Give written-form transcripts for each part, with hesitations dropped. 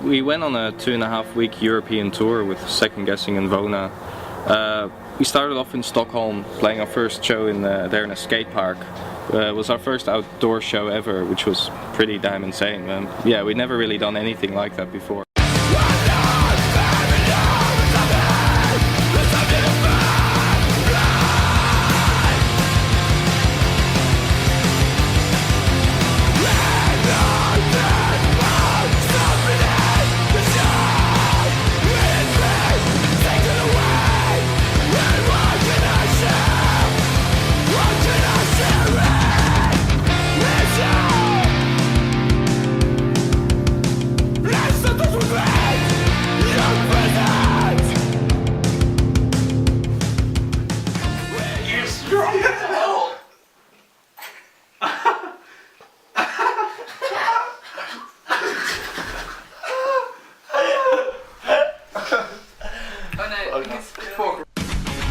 we went on a 2.5-week European tour with Second Guessing Vona. We started off in Stockholm, playing our first show there in a skate park. It was our first outdoor show ever, which was pretty damn insane. Yeah, we'd never really done anything like that before.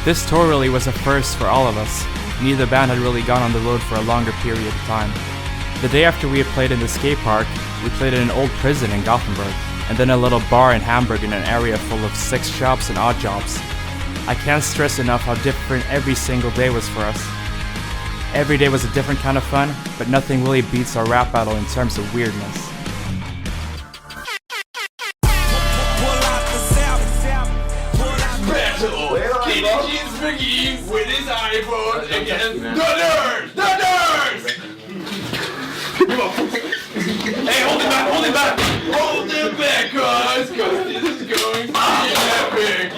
This tour really was a first for all of us. Neither band had really gone on the road for a longer period of time. The day after we had played in the skate park, we played in an old prison in Gothenburg, and then a little bar in Hamburg in an area full of sex shops and odd jobs. I can't stress enough how different every single day was for us. Every day was a different kind of fun, but nothing really beats our rap battle in terms of weirdness. With his iPhone against the nerds! The nerds! Hey, hold it back, hold it back! Hold it back, cause this is going to be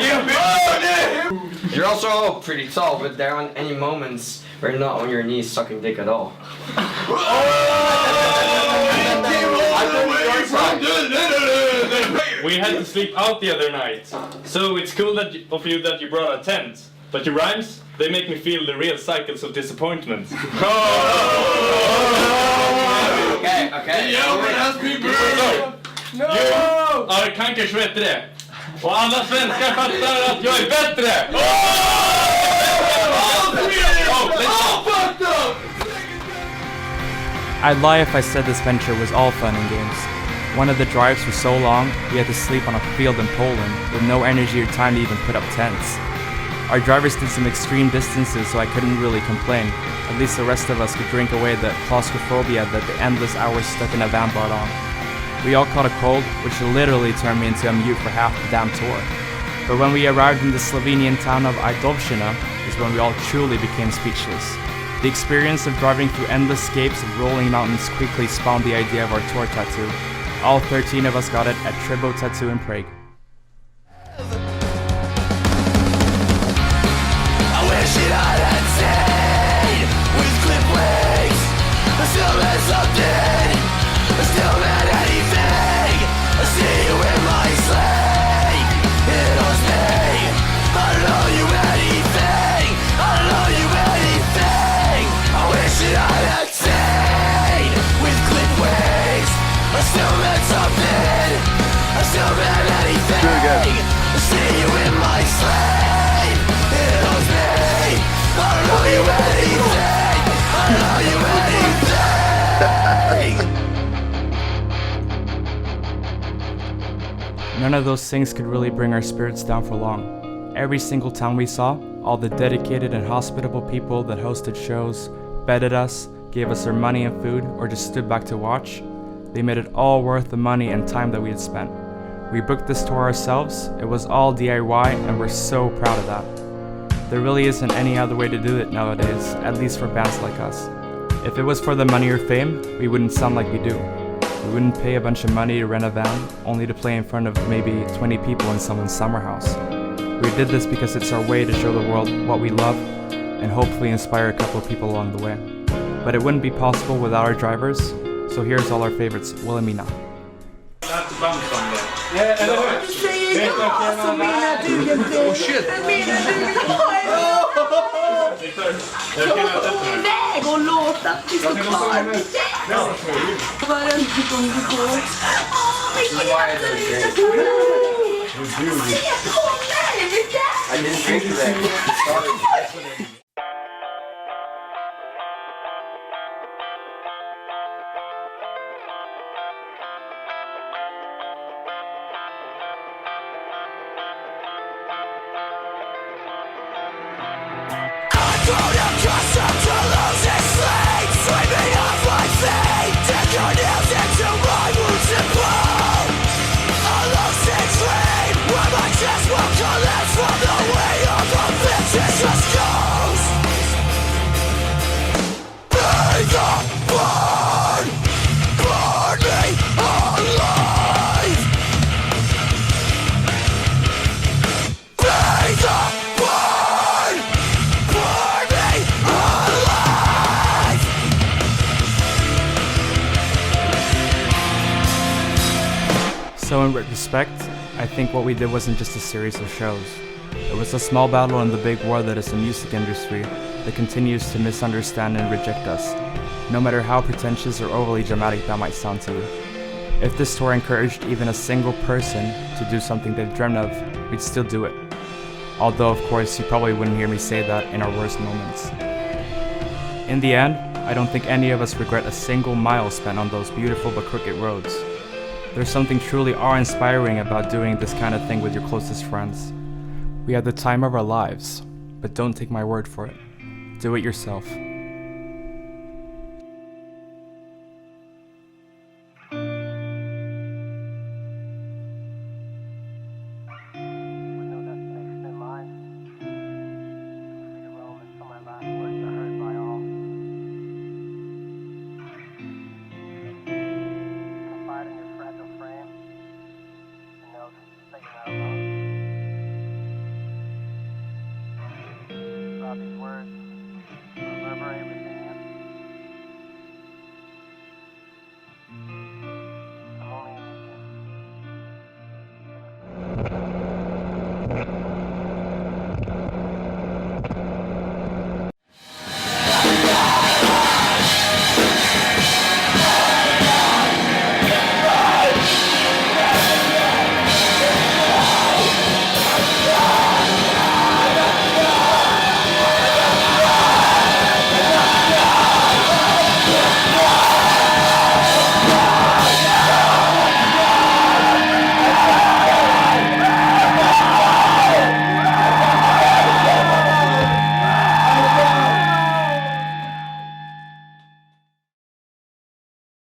epic! You're also all pretty tall, but there aren't any moments where you're not on your knees sucking dick at all. We had to sleep out the other night, so it's cool of you that you brought a tent. But your rhymes, they make me feel the real cycles of disappointment. Okay. No! Ja, Kankers vet det. Och alla svenskar fattar att jag är bättre! I'd lie if I said this venture was all fun and games. One of the drives was so long, we had to sleep on a field in Poland with no energy or time to even put up tents. Our drivers did some extreme distances, so I couldn't really complain. At least the rest of us could drink away the claustrophobia that the endless hours stuck in a van brought on. We all caught a cold, which literally turned me into a mute for half the damn tour. But when we arrived in the Slovenian town of Ajdovština is when we all truly became speechless. The experience of driving through endless scapes of rolling mountains quickly spawned the idea of our tour tattoo. All 13 of us got it at Tribo Tattoo in Prague. Shit I had seen with clip wings. I still meant something. I still meant anything. I see you in my sleep. It was me. I don't know you anything. I don't know you anything. I wish that I had seen with clip wings. I still meant something. I still meant anything. I see you in my sleep. It was me. I don't know you anything. I don't know you anything. None of those things could really bring our spirits down for long. Every single town we saw, all the dedicated and hospitable people that hosted shows, bedded us, gave us their money and food, or just stood back to watch, they made it all worth the money and time that we had spent. We booked this tour ourselves, it was all DIY, and we're so proud of that. There really isn't any other way to do it nowadays, at least for bands like us. If it was for the money or fame, we wouldn't sound like we do. We wouldn't pay a bunch of money to rent a van, only to play in front of maybe 20 people in someone's summer house. We did this because it's our way to show the world what we love, and hopefully inspire a couple of people along the way. But it wouldn't be possible without our drivers, so here's all our favorites, Wilhelmina. Oh shit! Väg och låta att vi står kvar med det. Varenda gång du går. Vilken jävla se på mig! I didn't drink today. Sorry. So in retrospect, I think what we did wasn't just a series of shows. It was a small battle in the big war that is the music industry that continues to misunderstand and reject us, no matter how pretentious or overly dramatic that might sound to you. If this tour encouraged even a single person to do something they've dreamt of, we'd still do it. Although, of course, you probably wouldn't hear me say that in our worst moments. In the end, I don't think any of us regret a single mile spent on those beautiful but crooked roads. There's something truly awe-inspiring about doing this kind of thing with your closest friends. We had the time of our lives, but don't take my word for it. Do it yourself.